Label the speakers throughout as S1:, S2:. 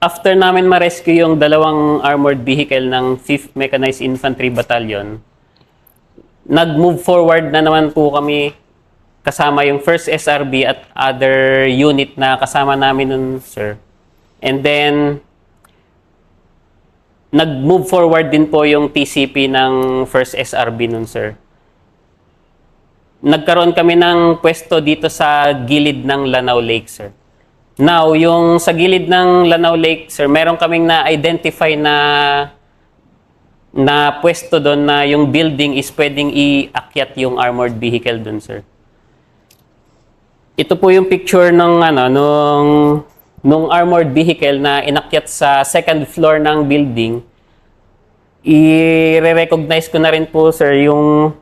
S1: After namin ma-rescue yung dalawang armored vehicle ng 5th Mechanized Infantry Battalion, nag-move forward na naman po kami kasama yung 1st SRB at other unit na kasama namin nun, sir. And then, nag-move forward din po yung TCP ng 1st SRB nun, sir. Nagkaroon kami ng pwesto dito sa gilid ng Lanao Lake, sir. Now, yung sa gilid ng Lanao Lake, sir, meron kaming na-identify na pwesto doon na yung building is pwedeng iakyat yung armored vehicle doon, sir. Ito po yung picture ng nung armored vehicle na inakyat sa second floor ng building. I-recognize ko na rin po, sir, yung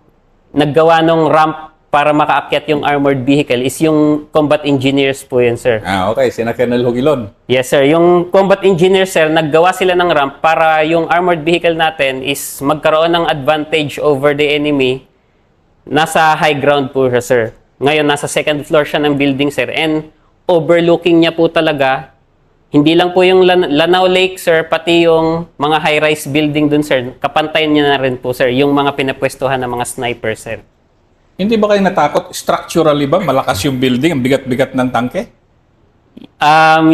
S1: naggawa ng ramp para makaakyat yung armored vehicle is yung combat engineers po yun, sir.
S2: Okay. Sina Colonel Hugilon.
S1: Yes, sir. Yung combat engineers, sir, naggawa sila ng ramp para yung armored vehicle natin is magkaroon ng advantage over the enemy. Nasa high ground po siya, sir. Ngayon, nasa second floor siya ng building, sir. And overlooking niya po talaga, hindi lang po yung Lanao Lake, sir, pati yung mga high-rise building dun, sir. Kapantayan niya na rin po, sir, yung mga pinapwestuhan ng mga sniper, sir.
S2: Hindi ba kayo natakot? Structurally ba? Malakas yung building? Ang bigat-bigat ng tangke?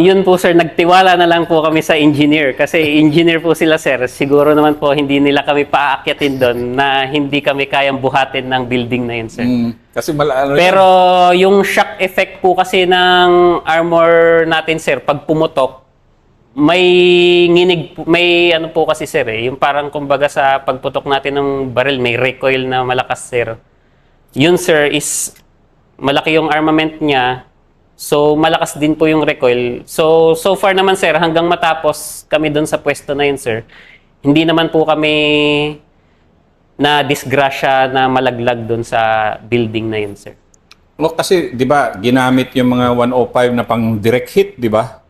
S1: Yun po, sir. Nagtiwala na lang po kami sa engineer. Kasi engineer po sila, sir. Siguro naman po hindi nila kami paakyatin doon na hindi kami kayang buhatin ng building na yun, sir.
S2: Kasi
S1: Pero yung shock effect po kasi ng armor natin, sir, pag pumutok, may nginig, may ano po kasi, sir, yung parang kumbaga sa pagputok natin ng baril, may recoil na malakas, sir. Yun, sir, is malaki yung armament niya. So, malakas din po yung recoil. So far naman, sir, hanggang matapos kami doon sa pwesto na yun, sir, hindi naman po kami na disgrasya na malaglag doon sa building na yun, sir.
S2: Kasi, di ba, ginamit yung mga 105 na pang direct hit, di ba?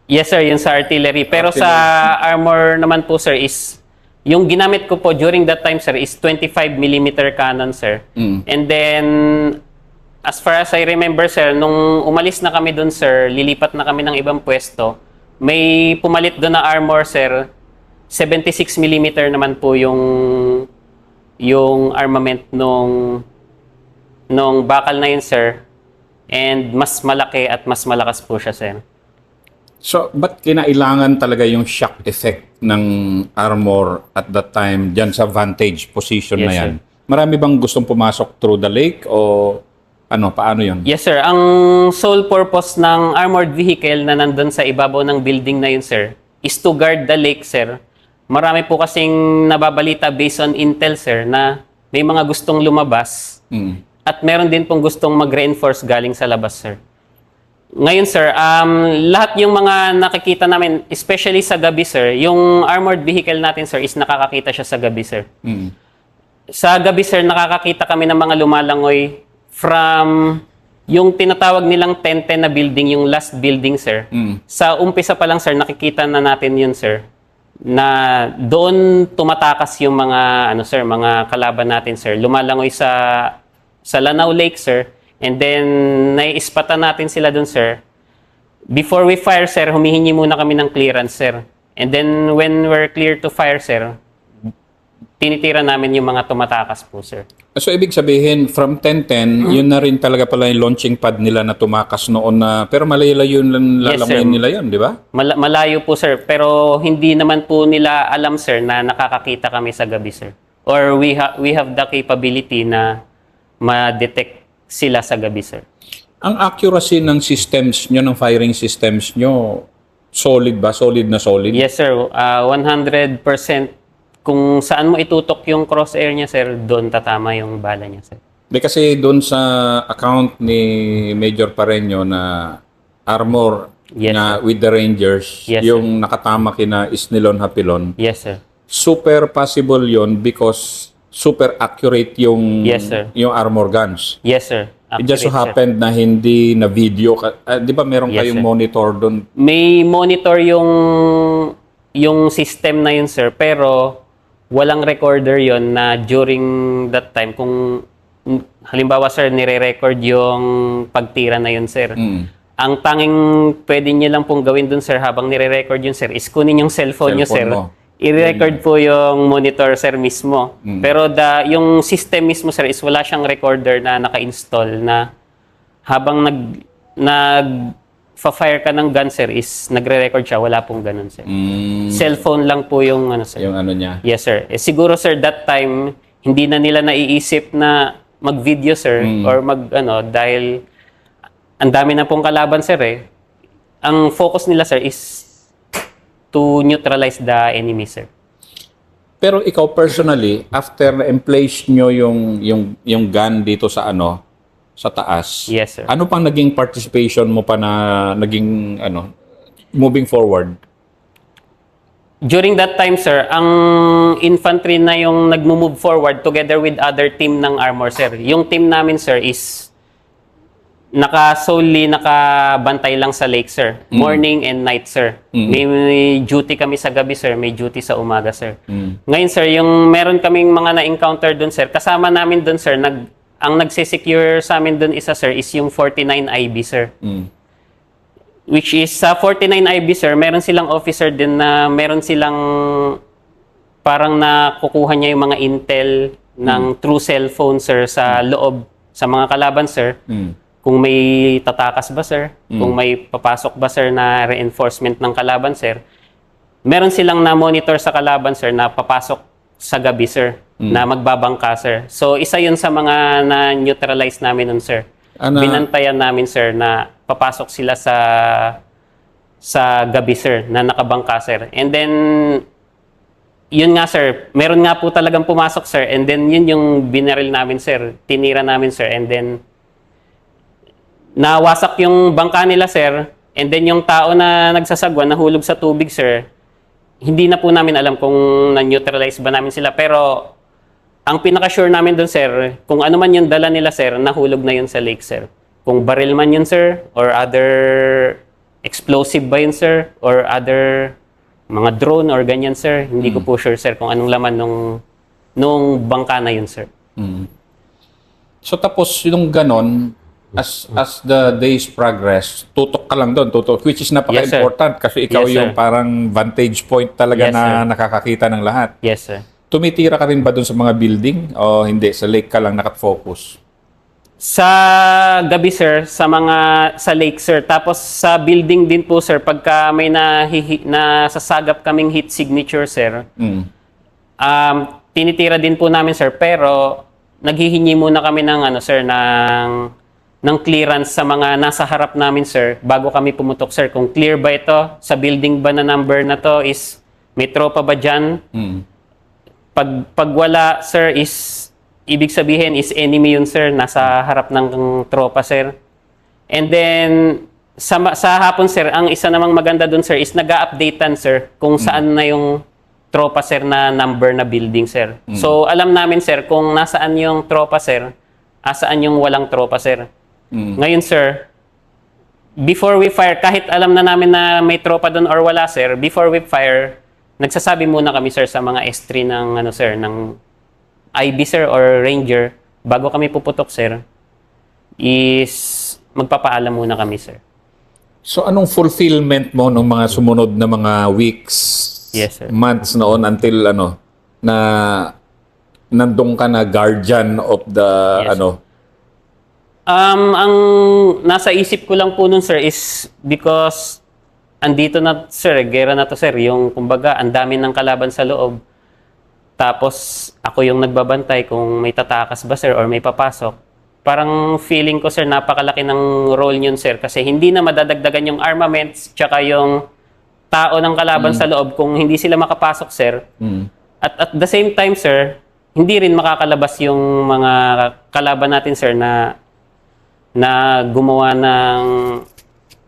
S1: Yes, sir, yun sa artillery. Pero sa armor naman po, sir, is yung ginamit ko po during that time, sir, is 25mm cannon, sir. And then, as far as I remember, sir, nung umalis na kami dun, sir, lilipat na kami ng ibang pwesto, may pumalit doon na armor, sir. 76mm naman po yung armament nung bakal na yun, sir. And mas malaki at mas malakas po siya, sir.
S2: So, ba't kinailangan talaga yung shock effect ng armor at that time dyan sa vantage position
S1: Yes,
S2: na yan?
S1: sir.
S2: Marami bang gustong pumasok through the lake o paano yun?
S1: Yes, sir. Ang sole purpose ng armored vehicle na nandun sa ibabaw ng building na yun, sir, is to guard the lake, sir. Marami po kasing nababalita based on intel, sir, na may mga gustong lumabas at meron din pong gustong mag-reinforce galing sa labas, sir. Ngayon, sir, lahat yung mga nakikita namin, especially sa gabi, sir, yung armored vehicle natin, sir, is nakakakita siya sa gabi, sir. Sa gabi, sir, nakakakita kami ng mga lumalangoy from yung tinatawag nilang 1010 na building, yung last building, sir. Sa umpisa pa lang, sir, nakikita na natin yun, sir, na doon tumatakas yung mga, mga kalaban natin, sir. Lumalangoy sa Lanao Lake, sir. And then, naiispatan natin sila dun, sir. Before we fire, sir, humihingi muna kami ng clearance, sir. And then, when we're clear to fire, sir, tinitira namin yung mga tumatakas po, sir.
S2: So, ibig sabihin, from 1010, yun na rin talaga pala yung launching pad nila na tumakas noon na, pero malayo yung lalangoyin nila yun, di ba?
S1: Malayo po, sir. Pero hindi naman po nila alam, sir, na nakakakita kami sa gabi, sir. Or we have the capability na ma-detect sila sa gabi, sir.
S2: Ang accuracy ng systems nyo, ng firing systems nyo, solid ba? Solid na solid?
S1: Yes, sir. 100%. Kung saan mo itutok yung crosshair niya, sir, doon tatama yung bala niya, sir.
S2: Kasi doon sa account ni Major Pareño na armor na with the Rangers, yung nakatama kina Isnilon Hapilon.
S1: Yes, sir.
S2: Super possible yon because super accurate yung yung armor guns.
S1: Yes, sir.
S2: It just so happened na hindi na video. Di ba meron kayong monitor doon?
S1: May monitor yung system na yun, sir. Pero walang recorder yon na during that time, kung halimbawa, sir, nire-record yung pagtira na yun, sir. Ang tanging pwede niyo lang pong gawin dun, sir, habang nire-record yun, sir, is kunin yung cellphone niyo, sir.
S2: Cellphone mo.
S1: I-record po yung monitor, sir, mismo. Pero yung system mismo, sir, is wala siyang recorder na naka-install na habang nag-fire ka ng gun, sir, is nagre-record siya. Wala pong ganun, sir. Cellphone lang po yung ano, sir.
S2: Yung ano niya.
S1: Yes, sir. Siguro, sir, that time, hindi na nila naiisip na mag-video, sir, or dahil ang dami na pong kalaban, sir, eh. Ang focus nila, sir, is to neutralize the enemy, sir.
S2: Pero ikaw personally, after na-emplace nyo yung gun dito sa sa taas,
S1: Yes, sir.
S2: ano pang naging participation mo pa na naging moving forward?
S1: During that time, sir, ang infantry na yung nag-move forward together with other team ng armor, sir. Yung team namin, sir, is solely nakabantay lang sa lake, sir. Morning and night, sir. May duty kami sa gabi, sir. May duty sa umaga, sir. Ngayon, sir, yung meron kaming mga na-encounter dun, sir. Kasama namin dun, sir, ang nagsisecure sa amin dun isa, sir, is yung 49 IB, sir. Which is sa 49 IB, sir, meron silang officer din na meron silang parang nakukuha niya yung mga intel ng true cellphone, sir, sa loob, sa mga kalaban, sir. Kung may tatakas ba, sir? Kung may papasok ba, sir, na reinforcement ng kalaban, sir? Meron silang na-monitor sa kalaban, sir, na papasok sa gabi, sir, na magbabangka, sir. So, isa yun sa mga na-neutralize namin nun, sir. Binantayan namin, sir, na papasok sila sa gabi, sir, na nakabangka, sir. And then, yun nga, sir, meron nga po talagang pumasok, sir. And then, yun yung binaril namin, sir. Tinira namin, sir. And then, nawasak yung bangka nila, sir, and then yung tao na nagsasagwan, nahulog sa tubig, sir. Hindi na po namin alam kung na-neutralize ba namin sila. Pero, ang pinaka-sure namin doon, sir, kung ano man yung dala nila, sir, nahulog na yun sa lake, sir. Kung baril man yun, sir, or other explosive ba yun, sir, or other mga drone or ganyan, sir, hindi ko po sure, sir, kung anong laman nung bangka na yun, sir.
S2: So, tapos yung ganon, as the days progress, tutok ka lang doon, which is napaka-important kasi ikaw
S1: Yes,
S2: yung
S1: sir.
S2: parang vantage point talaga
S1: Yes,
S2: na
S1: sir.
S2: nakakakita ng lahat.
S1: Yes, sir.
S2: Tumitira ka rin ba doon sa mga building o hindi? Sa lake ka lang nakafocus?
S1: Sa gabi, sir, sa lake, sir. Tapos sa building din po, sir, pagka may nasasagap kaming heat signature, sir, tinitira din po namin, sir, pero naghihingi muna kami ng sir, ng clearance sa mga nasa harap namin, sir, bago kami pumutok, sir. Kung clear ba ito, sa building ba na number na to, is may tropa ba dyan? Pag wala, sir, is ibig sabihin is enemy yun, sir, nasa harap ng tropa, sir. And then, sa hapon, sir, ang isa namang maganda dun, sir, is nag-a-updatean, sir, kung saan na yung tropa, sir, na number na building, sir. So, alam namin, sir, kung nasaan yung tropa, sir, asaan yung walang tropa, sir. Ngayon, sir, before we fire, kahit alam na namin na may tropa doon or wala, sir, before we fire, nagsasabi muna kami, sir, sa mga S3 ng IB, sir, or Ranger, bago kami puputok, sir, is magpapaalam muna kami, sir.
S2: So, anong fulfillment mo ng mga sumunod na mga weeks,
S1: Yes, sir.
S2: months noon until na nandun ka na guardian of the
S1: Yes, ang nasa isip ko lang po nun, sir, is because andito na, sir, gera na to, sir, yung kumbaga ang dami ng kalaban sa loob. Tapos ako yung nagbabantay kung may tatakas ba, sir, or may papasok. Parang feeling ko, sir, napakalaki ng role yun, sir, kasi hindi na madadagdagan yung armaments tsaka yung tao ng kalaban sa loob kung hindi sila makapasok, sir. At the same time, sir, hindi rin makakalabas yung mga kalaban natin, sir, na gumawa ng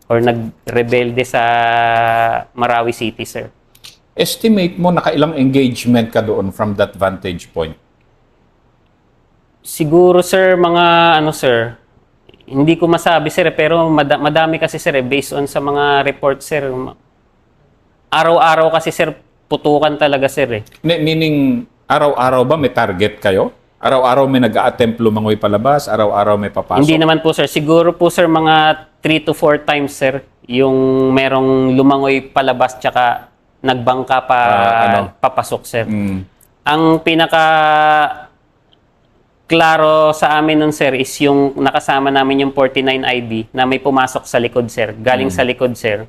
S1: or nagrebelde sa Marawi City, sir.
S2: Estimate mo nakailang engagement ka doon from that vantage point?
S1: Siguro, sir, mga sir, hindi ko masabi, sir, pero madami kasi, sir, based on sa mga reports, sir. Araw-araw kasi, sir, putukan talaga, sir, eh.
S2: Meaning, araw-araw ba may target kayo? Araw-araw may nag-a-attempt lumangoy palabas, araw-araw may papasok.
S1: Hindi naman po sir. Siguro po sir mga 3 to 4 times sir yung merong lumangoy palabas tsaka nagbangka pa papasok sir. Ang pinaka klaro sa amin nun sir is yung nakasama namin yung 49IB na may pumasok sa likod sir. Galing sa likod sir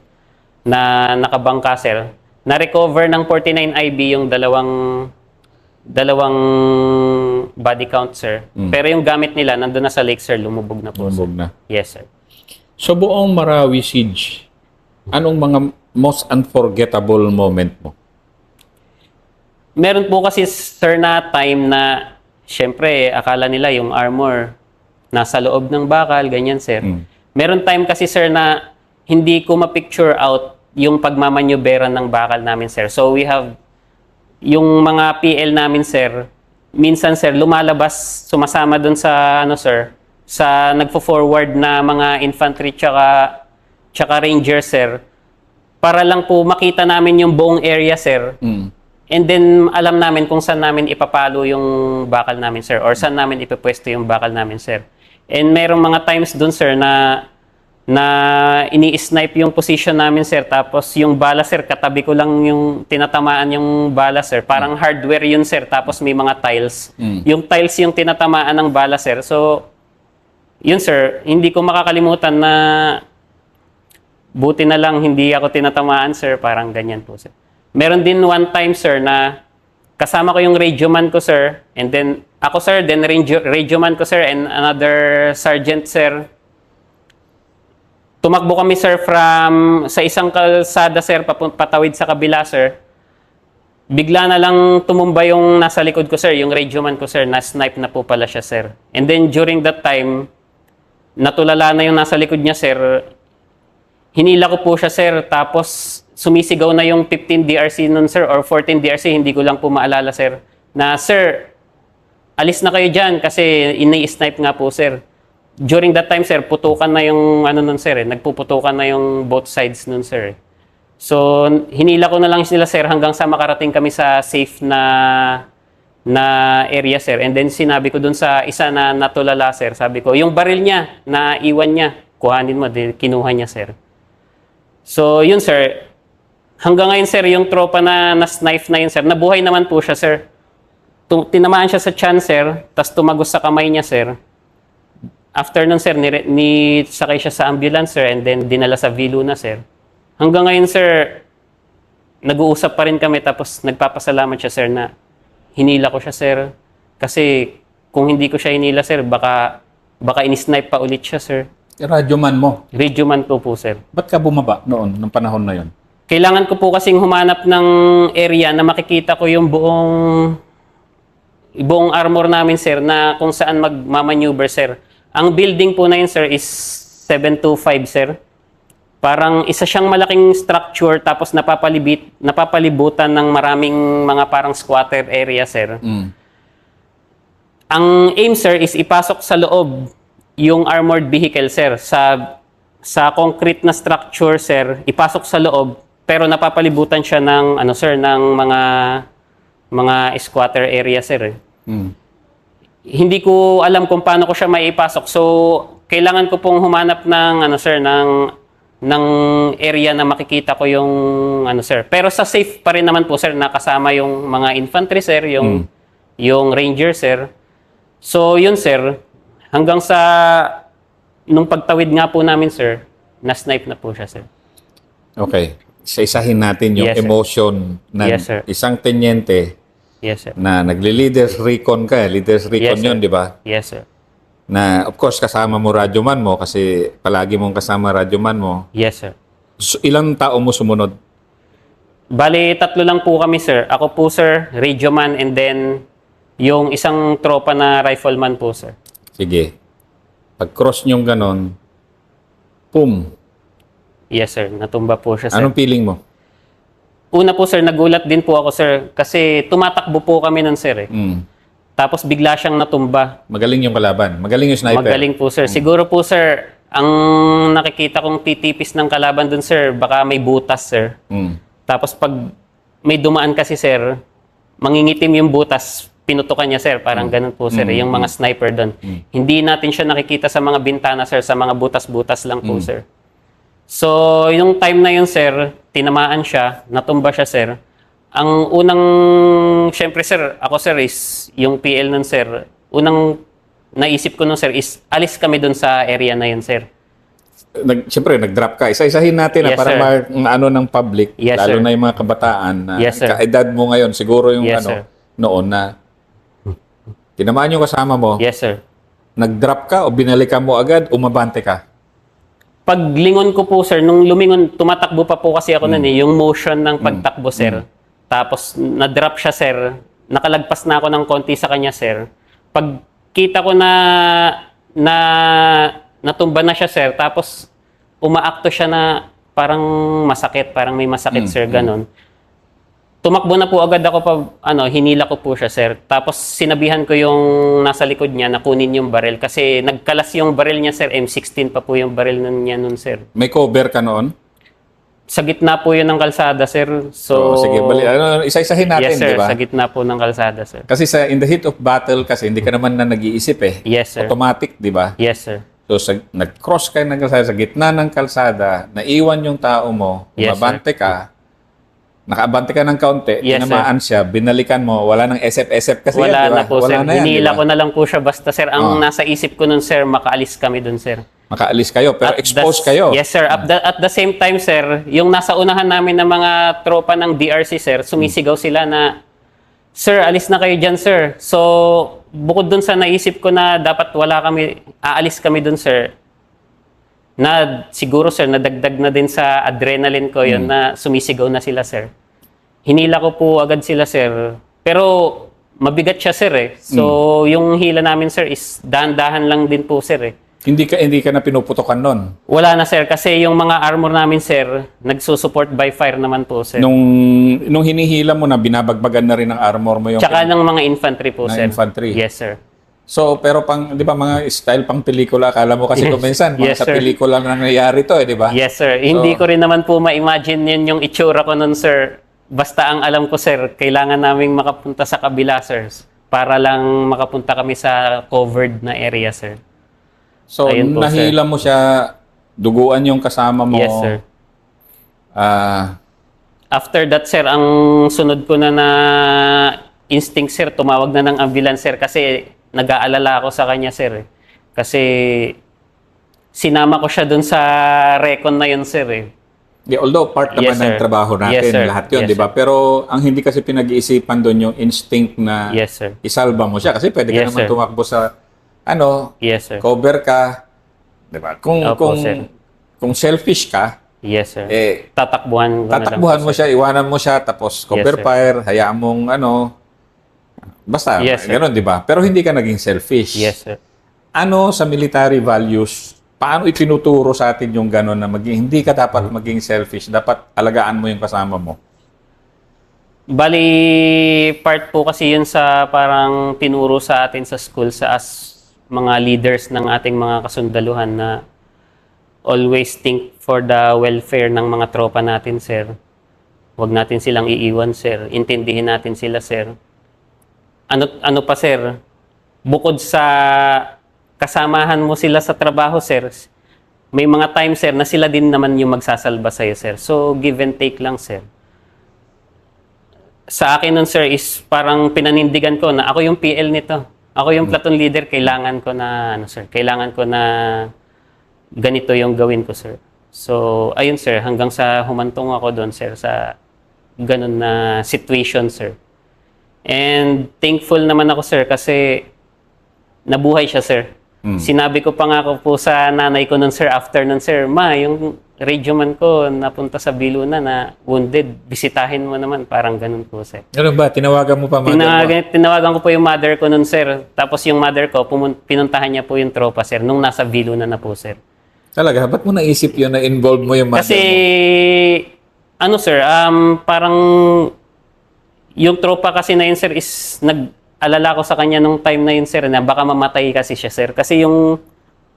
S1: na nakabangka sir. Na-recover ng 49IB yung dalawang body count, sir. Pero yung gamit nila, nandun na sa lake, sir. Lumubog na po,
S2: Lumubog
S1: sir.
S2: na.
S1: Yes, sir.
S2: So buong Marawi Siege, anong mga most unforgettable moment mo?
S1: Meron po kasi, sir, na time na, syempre, akala nila yung armor nasa loob ng bakal, ganyan, sir. Meron time kasi, sir, na hindi ko ma-picture out yung pagmamanyuberan ng bakal namin, sir. So, we have yung mga PL namin, sir, minsan, sir, lumalabas, sumasama dun sa, sir, sa nagfo-forward na mga infantry tsaka ranger, sir, para lang po makita namin yung buong area, sir. And then, alam namin kung saan namin ipapalo yung bakal namin, sir, or saan namin ipapwesto yung bakal namin, sir. And merong mga times dun, sir, na ini-snipe yung position namin, sir. Tapos yung bala, sir, katabi ko lang yung tinatamaan yung bala, sir. Parang hardware yun, sir. Tapos may mga tiles. Yung tiles yung tinatamaan ng bala, sir. So, yun, sir, hindi ko makakalimutan na buti na lang hindi ako tinatamaan, sir. Parang ganyan po, sir. Meron din one time, sir, na kasama ko yung radioman ko, sir. And then, ako, sir, then radioman ko, sir, and another sergeant, sir. Tumakbo kami, sir, sa isang kalsada, sir, patawid sa kabila, sir. Bigla na lang tumumba yung nasa likod ko, sir, yung radioman ko, sir, na-snipe na po pala siya, sir. And then, during that time, natulala na yung nasa likod niya, sir. Hinila ko po siya, sir, tapos sumisigaw na yung 15 DRC nun, sir, or 14 DRC, hindi ko lang po maalala, sir, na, sir, alis na kayo dyan kasi ini-snipe nga po, sir. During that time, sir, putukan na yung nun, sir, nagpuputukan na yung both sides nun, sir. So, hinila ko na lang sila, sir, hanggang sa makarating kami sa safe na area, sir. And then sinabi ko dun sa isa na natulala, sir, sabi ko, yung baril niya, na iwan niya, kuhanin mo, kinuha niya, sir. So, yun, sir. Hanggang ngayon, sir, yung tropa na snipe na yun, sir, nabuhay naman po siya, sir. Tinamaan siya sa tiyan, sir, tas tumagos sa kamay niya, sir. After nun, sir, sakay siya sa ambulance, sir, and then dinala sa Viluna, sir. Hanggang ngayon, sir, nag-uusap pa rin kami, tapos nagpapasalamat siya, sir, na hinila ko siya, sir. Kasi kung hindi ko siya hinila, sir, baka in-snipe pa ulit siya, sir.
S2: Radyoman mo?
S1: Radyoman po, sir.
S2: Ba't ka bumaba noon, nung panahon na yon?
S1: Kailangan ko po kasing humanap ng area na makikita ko yung buong armor namin, sir, na kung saan magmamaneuver, sir. Ang building po na yun, sir, is 725, sir. Parang isa siyang malaking structure tapos napapalibutan ng maraming mga parang squatter area, sir. Ang aim, sir, is ipasok sa loob yung armored vehicle, sir. Sa concrete na structure, sir, ipasok sa loob, pero napapalibutan siya ng, sir, ng mga squatter area, sir. Hindi ko alam kung paano ko siya maipasok. So, kailangan ko pong humanap ng, sir, ng area na makikita ko yung, sir. Pero sa safe pa rin naman po, sir, nakasama yung mga infantry, sir, yung ranger, sir. So, yun, sir, hanggang sa, nung pagtawid nga po namin, sir, na-snipe na po siya, sir.
S2: Okay. Isa-isahin natin yung
S1: Yes, sir.
S2: emotion ng
S1: Yes, sir.
S2: isang tenyente
S1: Yes, sir.
S2: na nagli-leaders recon ka. Leaders recon
S1: Yes,
S2: yun,
S1: sir.
S2: di ba?
S1: Yes, sir.
S2: Na, of course, kasama mo radyoman mo kasi palagi mong kasama radyoman mo.
S1: Yes, sir.
S2: So, ilang tao mo sumunod?
S1: Bali, 3 lang po kami, sir. Ako po, sir, radioman, and then yung isang tropa na rifleman po, sir.
S2: Sige. Pag-cross nyong ganon, pum.
S1: Yes, sir. Natumba po siya, sir.
S2: Anong feeling mo?
S1: Una po, sir, nagulat din po ako, sir. Kasi tumatakbo po kami nun, sir. Tapos bigla siyang natumba.
S2: Magaling yung kalaban. Magaling yung sniper.
S1: Magaling po, sir. Siguro po, sir, ang nakikita kong titipis ng kalaban dun, sir, baka may butas, sir. Tapos pag may dumaan kasi, sir, mangingitim yung butas. pinutukan niya, sir. Parang ganun po, sir. Yung mga sniper doon. Hindi natin siya nakikita sa mga bintana, sir. Sa mga butas-butas lang po, sir. So, yung time na yun, sir, tinamaan siya, natumba siya, sir. Ang unang, syempre, sir, ako, sir, is yung PL nun, sir. Unang naisip ko nun, sir, is alis kami doon sa area na yun, sir.
S2: Siyempre, nag-drop ka. Isa-isahin natin
S1: Yes,
S2: para
S1: sir.
S2: ano ng public,
S1: Yes,
S2: lalo
S1: sir.
S2: na yung mga kabataan na
S1: Yes, sir.
S2: kaedad mo ngayon, siguro yung
S1: Yes, sir.
S2: noon na tinamaan yung kasama mo,
S1: Yes, sir.
S2: nag-drop ka o binalikan mo agad, umabante ka.
S1: Paglingon ko po, sir, nung lumingon, tumatakbo pa po kasi ako nun yung motion ng pagtakbo, sir. Tapos, na-drop siya, sir. Nakalagpas na ako ng konti sa kanya, sir. Pagkita ko na natumba na siya, sir. Tapos, umaakto siya na parang masakit, parang may masakit, sir, ganon. Tumakbo na po agad ako hinila ko po siya, sir. Tapos, sinabihan ko yung nasa likod niya na kunin yung baril. Kasi nagkalas yung baril niya, sir. M16 pa po yung baril niya nun, sir.
S2: May cover ka noon?
S1: Sa gitna po yun ng kalsada, sir. So,
S2: Sige, isa-isahin natin,
S1: yes, sir.
S2: di ba?
S1: Sa gitna po ng kalsada, sir.
S2: Kasi in the heat of battle kasi, hindi ka naman na nag-iisip eh.
S1: Yes, sir.
S2: Automatic, di ba?
S1: Yes, sir.
S2: So, nag-cross kayo ng kalsada, sa gitna ng kalsada, naiwan yung tao mo,
S1: Yes,
S2: umabante ka, nakaabante ka ng kaunti,
S1: Yes,
S2: tinamaan siya, binalikan mo, wala nang SF-SF kasi
S1: Wala
S2: yan, di ba?
S1: na po, sir.
S2: Wala na yan,
S1: Hinila
S2: di ba?
S1: ko na lang po siya. Basta, sir, ang nasa isip ko nun, sir, makaalis kami dun, sir.
S2: Makaalis kayo, pero
S1: At
S2: exposed
S1: the-
S2: kayo.
S1: Yes, sir. At the same time, sir, yung nasa unahan namin ng mga tropa ng DRC, sir, sumisigaw sila na, sir, alis na kayo dyan, sir. So, bukod dun sa naisip ko na dapat aalis kami dun, sir, na siguro, sir, nadagdag na din sa adrenaline ko yun na sumisigaw na sila, sir. Hinila ko po agad sila, sir. Pero, mabigat siya, sir, eh. So, yung hila namin, sir, is dahan-dahan lang din po, sir, eh.
S2: Hindi ka na pinuputokan nun.
S1: Wala na, sir, kasi yung mga armor namin, sir, nagsusupport by fire naman po, sir.
S2: Nung hinihila mo na, binabagbagan na rin ng armor mo yung...
S1: Tsaka ng mga infantry po,
S2: Na
S1: sir.
S2: infantry.
S1: Yes, sir.
S2: So, pero di ba mga style pang pelikula, akala mo kasi kung minsan, mga
S1: Yes,
S2: sa
S1: sir.
S2: pelikula na nangyayari to, di ba?
S1: Yes, sir. Hindi ko rin naman po ma-imagine yun yung itsura ko nun, sir. Basta ang alam ko, sir, kailangan naming makapunta sa kabila, sir. Para lang makapunta kami sa covered na area, sir.
S2: So,
S1: Ayun po,
S2: nahila mo siya, duguan yung kasama mo.
S1: Yes, sir.
S2: Ah,
S1: After that, sir, ang sunod ko na instinct, sir, tumawag na ng ambulance, sir, kasi nag-aalala ako sa kanya, sir. Kasi sinama ko siya dun sa recon na yun, sir, eh.
S2: although part naman
S1: Yes,
S2: ng
S1: sir.
S2: trabaho natin,
S1: Yes, sir.
S2: lahat yun,
S1: Yes,
S2: di ba? Pero ang hindi kasi pinag-iisipan doon yung instinct na
S1: Yes, sir.
S2: isalba mo siya. Kasi pwede ka
S1: Yes,
S2: naman
S1: sir.
S2: tumakbo sa,
S1: Yes, sir.
S2: cover ka, di ba?
S1: Opo, sir.
S2: Kung selfish ka,
S1: Yes, sir.
S2: tatakbuhan
S1: Tatakbuhan ko na lang po,
S2: mo siya, iwanan mo siya, tapos cover
S1: sir.
S2: fire, hayaan mong basta,
S1: Yes, sir.
S2: gano'n, di ba? Pero hindi ka naging selfish.
S1: Yes, sir.
S2: Ano sa military values, paano itinuturo sa atin yung gano'n na hindi ka dapat maging selfish, dapat alagaan mo yung kasama mo?
S1: Bali, part po kasi yun sa parang tinuro sa atin sa school as mga leaders ng ating mga kasundaluhan na always think for the welfare ng mga tropa natin, sir. Huwag natin silang iiwan, sir. Intindihin natin sila, sir. Ano pa, sir? Bukod sa kasamahan mo sila sa trabaho, sir, may mga times, sir, na sila din naman yung magsasalba sa'yo, sir. So, give and take lang, sir. Sa akin nun, sir, is parang pinanindigan ko na ako yung PL nito. Ako yung platoon leader, kailangan ko na ganito yung gawin ko, sir. So, ayun, sir, hanggang sa humantong ako doon, sir, sa ganun na situation, sir. And thankful naman ako, sir, kasi nabuhay siya, sir. Sinabi ko pa nga po sa nanay ko nun, sir, after nun, sir, ma, yung radioman ko napunta sa Biluna na wounded, bisitahin mo naman, parang ganun po, sir.
S2: Ano ba? Tinawagan mo pa mother mo?
S1: Tinawagan ko po yung mother ko nun, sir. Tapos yung mother ko, pinuntahan niya po yung tropa, sir, nung nasa Biluna na po, sir.
S2: Talaga? Ba't mo naisip yun na involve mo yung mother
S1: Kasi,
S2: mo?
S1: sir, parang yung tropa kasi na yun, sir, is nag-alala ko sa kanya nung time na yun, sir, na baka mamatay kasi siya, sir. Kasi yung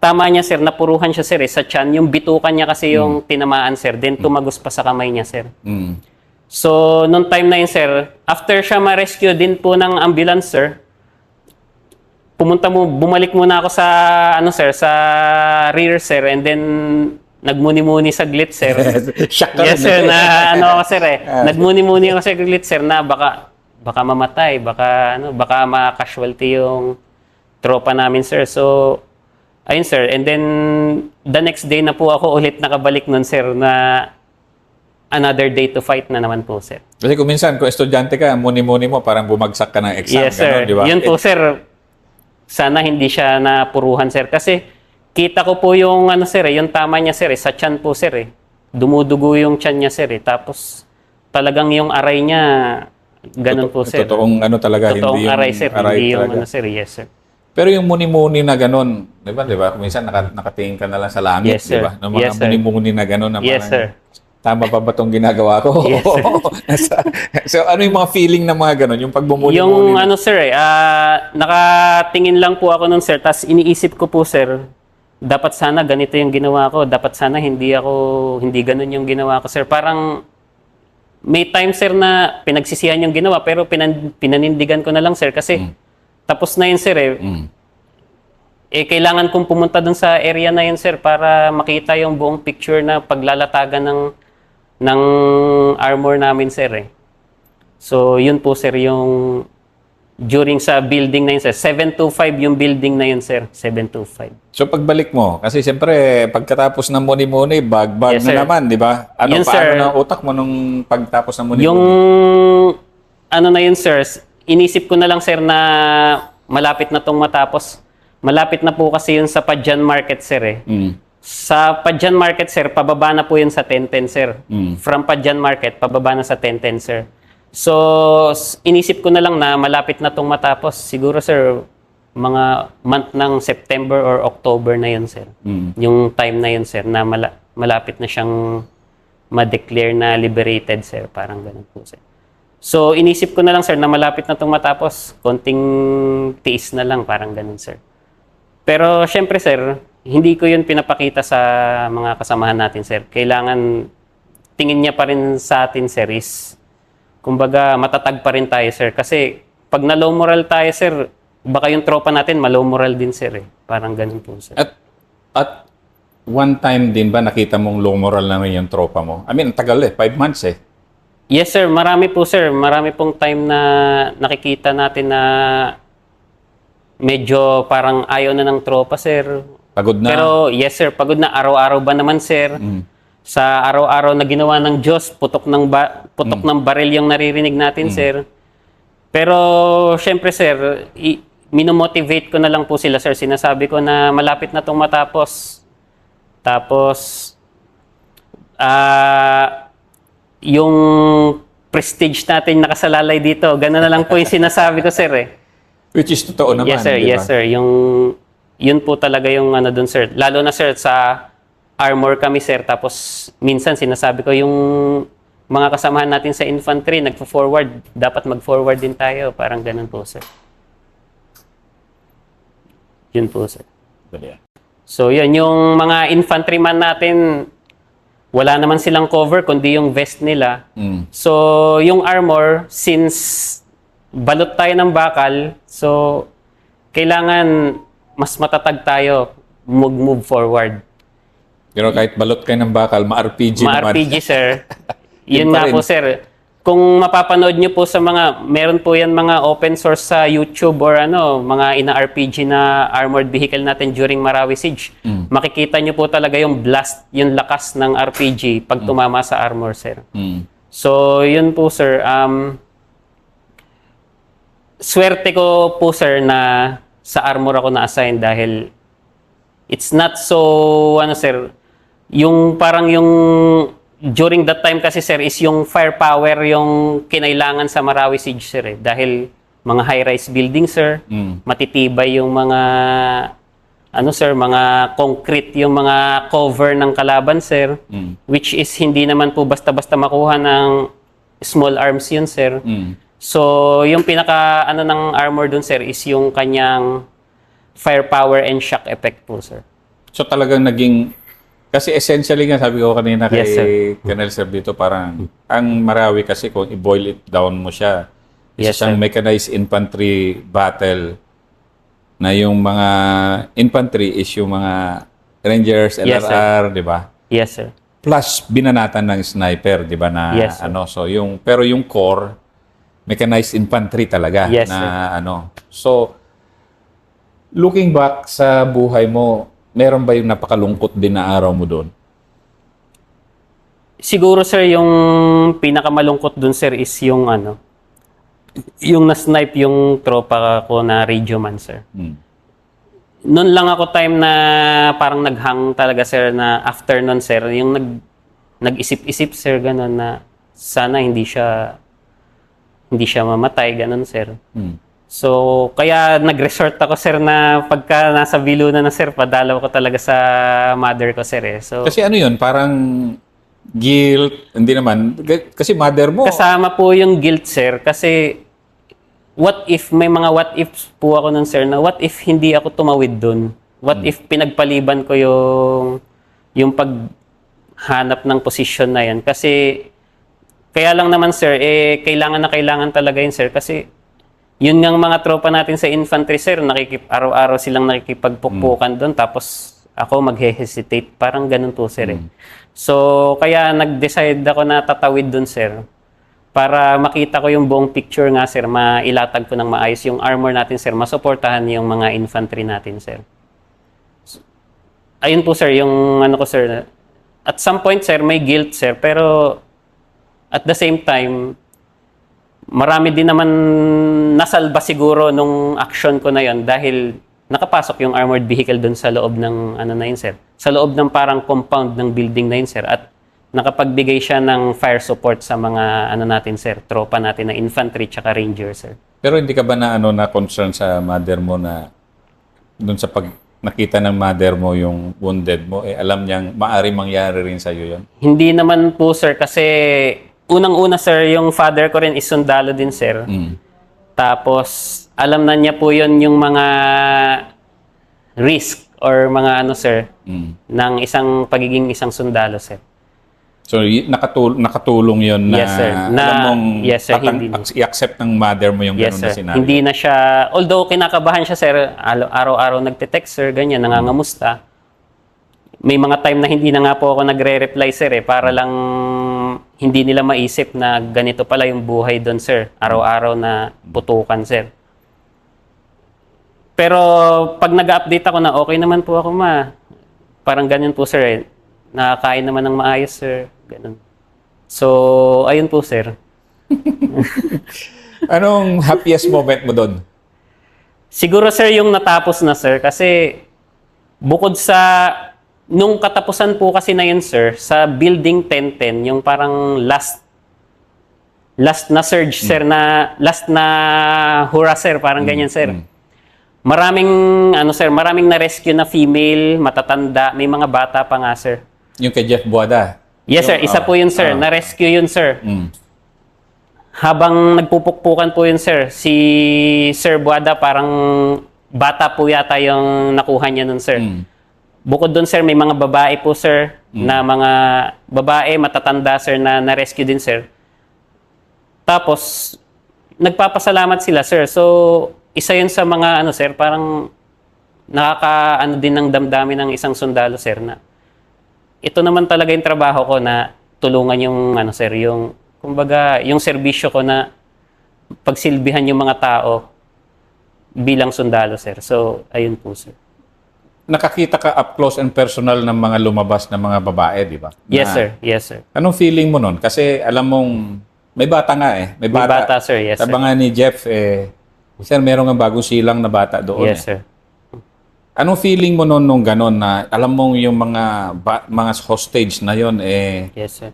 S1: tama niya, sir, napuruhan siya, sir, sa tiyan. Yung bitukan niya kasi yung tinamaan, sir. Then tumagos pa sa kamay niya, sir. So, nung time na yun, sir, after siya ma-rescue din po ng ambulance, sir, bumalik muna ako sa, ano, sir, sa rear, sir, and then, nagmuni-muni saglit, sir.
S2: Shock ka
S1: Yes,
S2: rin,
S1: sir,
S2: eh.
S1: na, ano ako, sir, nagmuni-muni ako saglit, sir, na baka mamatay, baka ma-casualty yung tropa namin, sir. So, ayun, sir, and then, the next day na po ako ulit nakabalik nun, sir, na another day to fight na naman po, sir.
S2: Kasi kung minsan, kung estudyante ka, muni-muni mo, parang bumagsak ka ng exam.
S1: Yes, sir.
S2: Ganon, di ba?
S1: Yun po, sir. Sana hindi siya napuruhan, sir. Kasi kita ko po yung, ano, sir, yung tama niya, sir, sa tiyan po, sir. Dumudugo yung tiyan niya, sir. Tapos talagang yung aray niya, ganun po, sir.
S2: Totoong ano talaga,
S1: Totoong
S2: hindi yung
S1: aray, sir.
S2: aray
S1: Hindi yung,
S2: talaga.
S1: ano, sir. Yes, sir.
S2: Pero yung muni-muni na ganon, di ba? Kung minsan nakatingin ka na lang sa langit,
S1: Yes, sir.
S2: di ba? Ng mga
S1: Yes, sir.
S2: muni-muni na ganon. Na
S1: Yes,
S2: parang,
S1: sir.
S2: tama pa ba itong ginagawa ko?
S1: Yes, sir.
S2: So, ano yung mga feeling ng mga ganon? Yung pagbumuni-muni?
S1: Yung ano, sir, nakatingin lang po ako nun, sir. Tapos iniisip ko po, sir, dapat sana ganito yung ginawa ko. Dapat sana hindi ganun yung ginawa ko, sir. Parang may time, sir, na pinagsisihan yung ginawa, pero pinanindigan ko na lang, sir. Kasi tapos na yun, sir, kailangan kong pumunta dun sa area na yun, sir, para makita yung buong picture na paglalatagan ng armor namin, sir. So, yun po, sir, yung during sa building na yun, sir. 725 yung building na yun, sir. 725.
S2: So, pagbalik mo, kasi siyempre, pagkatapos ng muni-muni, bag-bag
S1: Yes,
S2: na
S1: sir.
S2: naman, di ba? Ano,
S1: Yun,
S2: paano
S1: sir.
S2: na utak mo nung pagtapos ng muni-muni?
S1: Yung, ano na yun, sir, inisip ko na lang, sir, na malapit na tong matapos. Malapit na po kasi yun sa Padjan Market, sir, Sa Padjan Market, sir, pababa na po yun sa 1010, sir. From Padjan Market, pababa na sa 1010, sir. So, inisip ko na lang na malapit na tong matapos. Siguro, sir, mga month ng September or October na yun, sir. Yung time na yun, sir, na malapit na siyang ma-declare na liberated, sir. Parang ganun po, sir. So, inisip ko na lang, sir, na malapit na itong matapos. Konting tiis na lang, parang ganun, sir. Pero, syempre, sir, hindi ko yun pinapakita sa mga kasamahan natin, sir. Kailangan, tingin niya pa rin sa atin, sir, is, kumbaga, matatag pa rin tayo, sir. Kasi, pag na-low moral tayo, sir, baka yung tropa natin, ma-low moral din, sir. Parang ganun po, sir.
S2: At one time din ba nakita mong low moral naman yung tropa mo? I mean, tagal 5 months
S1: Yes, sir. Marami po, sir. Marami pong time na nakikita natin na medyo parang ayaw na ng tropa, sir.
S2: Pagod na?
S1: Pero, yes, sir. Pagod na. Araw-araw ba naman, sir? Sa araw-araw na ginawa ng Diyos, putok ng baril yung naririnig natin, sir. Pero, syempre, sir, minomotivate ko na lang po sila, sir. Sinasabi ko na malapit na itong matapos. Tapos, yung prestige natin nakasalalay dito. Gano'n na lang po yung sinasabi ko, sir.
S2: Which is totoo naman,
S1: Yes, sir.
S2: di ba?
S1: Yes, sir. Yun po talaga yung ano dun, sir. Lalo na, sir, sa armor kami, sir. Tapos, minsan sinasabi ko yung mga kasamahan natin sa infantry, nagpo-forward. Dapat mag-forward din tayo. Parang ganun po, sir. Yun po, sir. So, yun. Yung mga infantryman natin, wala naman silang cover, kundi yung vest nila. So, yung armor, since balot tayo ng bakal, so, kailangan mas matatag tayo mag-move forward.
S2: Pero kahit balot kayo ng bakal, ma-RPG naman.
S1: Ma-RPG, sir. Yun
S2: Yun pa
S1: nga
S2: rin.
S1: po, sir. Kung mapapanood nyo po sa meron po yan mga open source sa YouTube or mga ina-RPG na armored vehicle natin during Marawi Siege. Makikita nyo po talaga yung blast, yung lakas ng RPG pag tumama sa armor, sir. So, yun po, sir. Swerte ko po, sir, na sa armor ako na-assign dahil it's not so, sir, yung parang yung during that time kasi, sir, is yung firepower yung kinailangan sa Marawi Siege, sir. Dahil mga high-rise building, sir, matitibay yung mga, sir, mga concrete yung mga cover ng kalaban, sir, which is hindi naman po basta-basta makuha ng small arms yun, sir. So, yung pinaka, ng armor dun, sir, is yung kanyang firepower and shock effect po, sir.
S2: So talagang naging Kasi essentially nga, sabi ko kanina kay
S1: Yes, sir.
S2: Colonel Servito, parang ang Marawi kasi kung i-boil it down mo siya, isa
S1: Yes,
S2: siyang
S1: sir.
S2: mechanized infantry battle na yung mga infantry is yung mga Rangers,
S1: Yes, sir.
S2: LRR, di ba?
S1: Yes, sir.
S2: Plus binanatan ng sniper, di ba na
S1: Yes, sir.
S2: ano, so yung pero yung core mechanized infantry talaga
S1: Yes,
S2: na
S1: sir.
S2: ano. So looking back sa buhay mo, meron ba yung napakalungkot din na araw mo doon?
S1: Siguro sir, yung pinakamalungkot dun sir is yung yung na-snipe yung tropa ko na radio man sir.
S2: Hmm.
S1: Noon lang ako time na parang naghang talaga sir na after nun sir, yung nag-isip-isip sir ganun na sana hindi siya mamatay ganun sir.
S2: Hmm.
S1: So, kaya nag-resort ako sir na pagka nasa Viluna na sir, padalaw ko talaga sa mother ko sir eh. So,
S2: Kasi ano yun, parang guilt, hindi naman, kasi mother mo.
S1: kasama po yung guilt sir kasi may mga what ifs po ako nun sir na what if hindi ako tumawid dun? What if pinagpaliban ko yung paghanap ng posisyon na yan? Kasi kaya lang naman sir, kailangan talaga yun sir kasi yun ngang mga tropa natin sa infantry sir, araw-araw silang nakikipagpukpukan doon tapos ako maghe-hesitate. Parang ganun po sir eh. So, kaya nag-decide ako na tatawid doon sir para makita ko yung buong picture nga sir, mailatag ko ng maayos yung armor natin sir, masuportahan yung mga infantry natin sir. So, ayun po sir, yung ko sir, at some point sir, may guilt sir, pero at the same time, marami din naman nasalba siguro nung action ko na yon dahil nakapasok yung armored vehicle doon sa loob ng na yun sir. Sa loob ng parang compound ng building na yun sir at nakapagbigay siya ng fire support sa mga natin sir, tropa natin na infantry tsaka ranger sir.
S2: Pero hindi ka ba na concern sa mother mo na doon sa pag nakita ng mother mo yung wounded mo, alam niyang maari mangyari rin sa'yo yun?
S1: Hindi naman po sir kasi unang-una sir, yung father ko rin is sundalo din sir. Tapos alam na niya po yun yung mga risk or mga sir ng pagiging isang sundalo sir.
S2: So nakatulong yun na
S1: Yes, sir.
S2: alam mong
S1: yes, sir, hindi na.
S2: i-accept ng mother mo yung
S1: Yes
S2: ganun na
S1: sir.
S2: scenario.
S1: Hindi na siya, although kinakabahan siya sir, araw-araw nagte-text sir, ganyan, nangangamusta. May mga time na hindi na nga po ako nagre-reply sir para lang hindi nila maisip na ganito pala yung buhay doon sir. Araw-araw na putukan sir. Pero pag nag-update ako na okay naman po ako parang ganyan po sir nakakain naman ng maayos sir. Ganun. So, ayun po sir.
S2: Anong happiest moment mo doon?
S1: Siguro sir yung natapos na sir kasi bukod sa nung katapusan po kasi na yun sir sa building 1010 yung parang last na surge sir na last na hurrah sir parang ganyan sir. Maraming maraming na-rescue na female, matatanda, may mga bata pa nga sir.
S2: Yung kay Jeff Buada?
S1: Yes sir, isa po yun sir, na-rescue yun sir. Habang nagpupukpukan po yun sir, si Sir Buada parang bata po yata yung nakuha niya nun sir. Bukod doon sir, may mga babae po sir, na mga babae matatanda sir na na-rescue din sir. Tapos, nagpapasalamat sila sir. So, isa yun sa mga sir, parang din ng damdamin ng isang sundalo sir na ito naman talaga yung trabaho ko na tulungan yung sir, yung kumbaga, yung serbisyo ko na pagsilbihan yung mga tao bilang sundalo sir. So, ayun po sir.
S2: Nakakita ka up close and personal ng mga lumabas na mga babae, di ba?
S1: Yes sir, yes sir.
S2: Anong feeling mo nun? Kasi alam mong may bata nga May
S1: May bata sir, yes sir.
S2: Sabi nga ni Jeff, sir, meron nga bagong silang na bata doon.
S1: Yes sir.
S2: Anong feeling mo nun nung gano'n na alam mong yung mga hostage na yon
S1: Yes sir.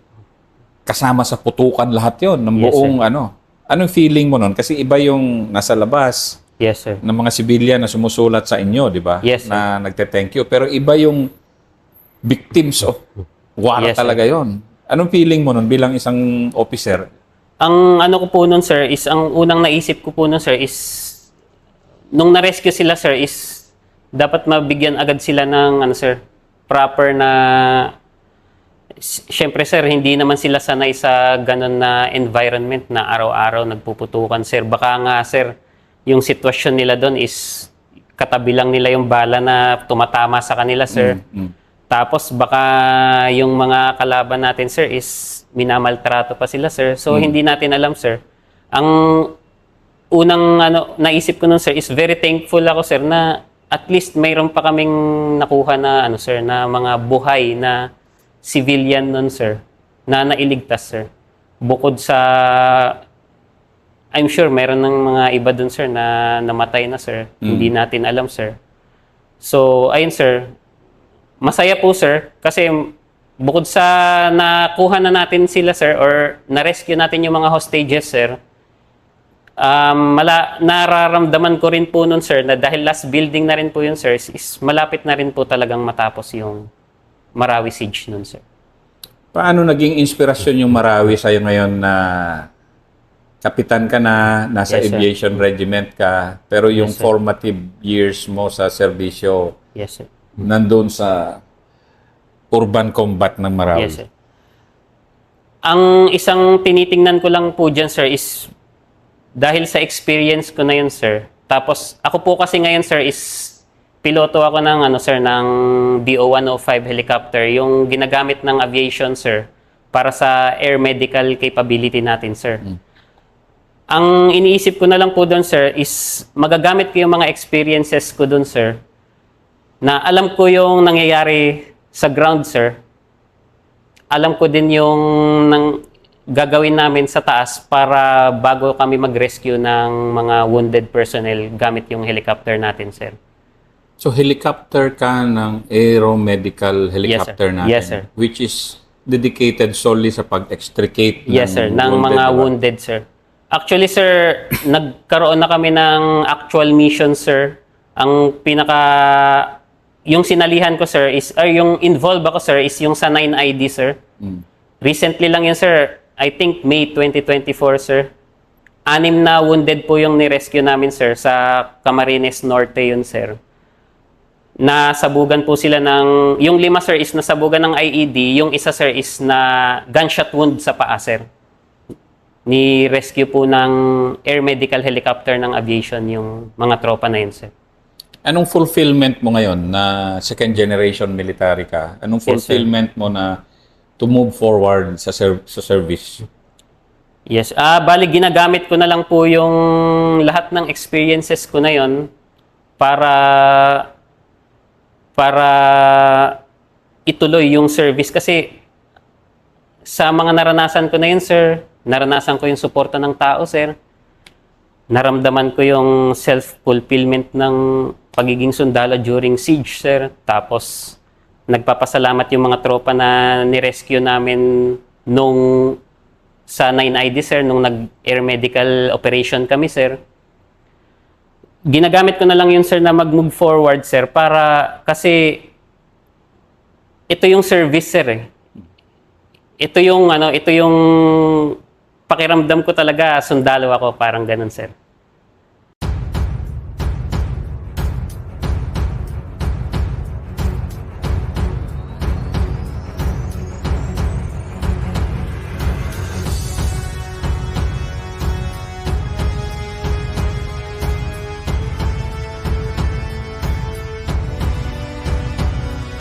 S2: kasama sa putukan lahat yon ng
S1: Yes,
S2: buong Anong feeling mo nun? Kasi iba yung nasa labas
S1: Yes sir.
S2: ng mga sibilyan na sumusulat sa inyo, di ba?
S1: Yes, sir.
S2: Na nagte-thank you. Pero iba yung victims of war
S1: Yes, sir.
S2: talaga yon. Anong feeling mo nun bilang isang officer?
S1: Ang ko po nun sir is, ang unang naisip ko po nun sir is, nung na-rescue sila sir is, dapat mabigyan agad sila ng sir, proper na Siyempre sir, hindi naman sila sanay sa ganun na environment na araw-araw nagpuputukan sir. Baka nga sir, yung sitwasyon nila doon is katabi lang nila yung bala na tumatama sa kanila sir. Tapos baka yung mga kalaban natin sir is minamaltrato pa sila sir. So hindi natin alam sir. Ang unang naisip ko nun sir is very thankful ako sir na at least mayroon pa kaming nakuha na sir na mga buhay na civilian nun, sir, na nailigtas, sir. Bukod sa, I'm sure, meron ng mga iba dun, sir, na namatay na, sir. Hindi natin alam, sir. So, ayun, sir. Masaya po, sir, kasi bukod sa nakuha na natin sila, sir, or na-rescue natin yung mga hostages, sir, nararamdaman ko rin po nun, sir, na dahil last building na rin po yun, sir, is malapit na rin po talagang matapos yung Marawi Siege nun, sir.
S2: Paano naging inspirasyon yung Marawi sa'yo ngayon na kapitan ka na, nasa
S1: Yes, sir.
S2: aviation regiment ka, pero yung
S1: Yes, sir.
S2: formative years mo sa serbisyo,
S1: Yes, sir.
S2: nandun sa urban combat ng Marawi?
S1: Yes, sir. Ang isang tinitingnan ko lang po dyan, sir, is dahil sa experience ko na yun, sir. Tapos, ako po kasi ngayon, sir, is piloto ako ng sir ng BO-105 helicopter, yung ginagamit ng aviation sir para sa air medical capability natin sir. Ang iniisip ko na lang po doon sir is magagamit ko yung mga experiences ko doon sir na alam ko yung nangyayari sa ground sir. Alam ko din yung gagawin namin sa taas para bago kami mag-rescue ng mga wounded personnel gamit yung helicopter natin sir.
S2: So, helicopter ka ng aeromedical helicopter natin,
S1: Yes, sir.
S2: which is dedicated solely sa pag-extricate
S1: Yes, sir. Ng mga wounded, sir. Actually, sir, nagkaroon na kami ng actual mission, sir. Ang yung sinalihan ko, sir, is, yung involved ako, sir, is yung sa 9ID, sir. Recently lang yun, sir. I think May 2024, sir. 6 na wounded po yung ni-rescue namin, sir, sa Camarines Norte yun, sir. Nasabugan po sila yung 5 sir is nasabugan ng IED, yung isa sir is na gunshot wound sa paa sir. Ni rescue po ng air medical helicopter ng aviation yung mga tropa na yun sir.
S2: Anong fulfillment mo ngayon na second generation military ka? Anong fulfillment mo na to move forward sa service?
S1: Yes, bali ginagamit ko na lang po yung lahat ng experiences ko na yon para ituloy yung service kasi sa mga naranasan ko na yun, sir, naranasan ko yung suporta ng tao, sir. Naramdaman ko yung self-fulfillment ng pagiging sundalo during siege, sir. Tapos, nagpapasalamat yung mga tropa na nirescue namin sa 9ID, sir, nung nag-air medical operation kami, sir. Ginagamit ko na lang yun, sir, na mag-move forward, sir, kasi ito yung service, sir, eh. Ito yung pakiramdam ko talaga, sundalo ako, parang ganun, sir.